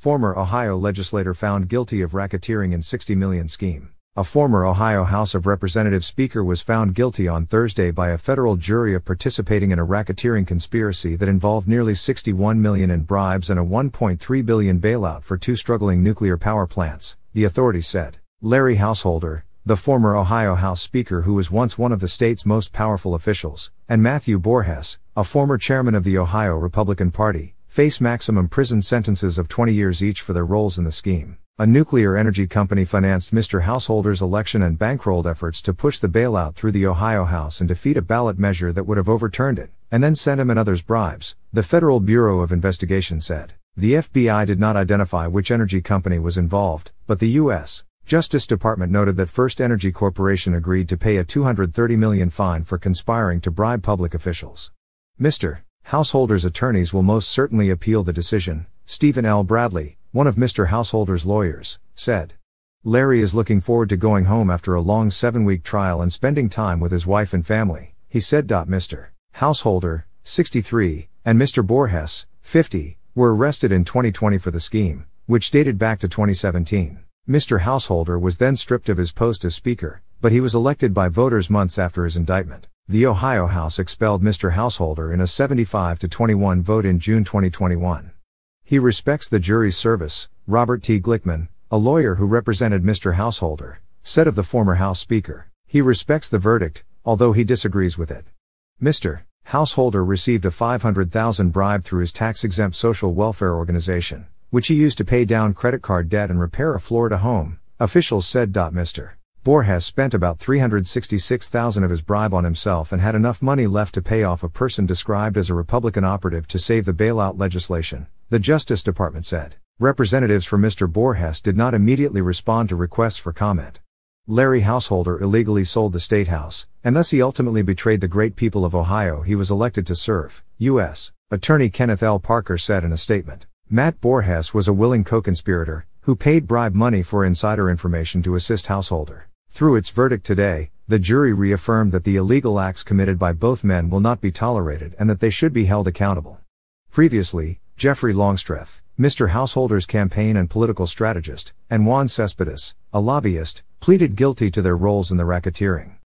Former Ohio legislator found guilty of racketeering in $60 million scheme. A former Ohio House of Representatives speaker was found guilty on Thursday by a federal jury of participating in a racketeering conspiracy that involved nearly $61 million in bribes and a $1.3 billion bailout for two struggling nuclear power plants, the authorities said. Larry Householder, the former Ohio House Speaker who was once one of the state's most powerful officials, and Matthew Borges, a former chairman of the Ohio Republican Party, face maximum prison sentences of 20 years each for their roles in the scheme. A nuclear energy company financed Mr. Householder's election and bankrolled efforts to push the bailout through the Ohio House and defeat a ballot measure that would have overturned it, and then sent him and others bribes, the Federal Bureau of Investigation said. The FBI did not identify which energy company was involved, but the U.S. Justice Department noted that First Energy Corporation agreed to pay a $230 million fine for conspiring to bribe public officials. Mr. Householder's attorneys will most certainly appeal the decision, Stephen L. Bradley, one of Mr. Householder's lawyers, said. Larry is looking forward to going home after a long 7-week trial and spending time with his wife and family, he said. Mr. Householder, 63, and Mr. Borges, 50, were arrested in 2020 for the scheme, which dated back to 2017. Mr. Householder was then stripped of his post as Speaker, but he was elected by voters months after his indictment. The Ohio House expelled Mr. Householder in a 75-21 vote in June 2021. He respects the jury's service, Robert T. Glickman, a lawyer who represented Mr. Householder, said of the former House Speaker. He respects the verdict, although he disagrees with it. Mr. Householder received a $500,000 bribe through his tax-exempt social welfare organization, which he used to pay down credit card debt and repair a Florida home, officials said. Mr. Borges spent about $366,000 of his bribe on himself and had enough money left to pay off a person described as a Republican operative to save the bailout legislation, the Justice Department said. Representatives for Mr. Borges did not immediately respond to requests for comment. Larry Householder illegally sold the state house, and thus he ultimately betrayed the great people of Ohio he was elected to serve, U.S. Attorney Kenneth L. Parker said in a statement. Matt Borges was a willing co-conspirator, who paid bribe money for insider information to assist Householder. Through its verdict today, the jury reaffirmed that the illegal acts committed by both men will not be tolerated and that they should be held accountable. Previously, Jeffrey Longstreth, Mr. Householder's campaign and political strategist, and Juan Cespedes, a lobbyist, pleaded guilty to their roles in the racketeering.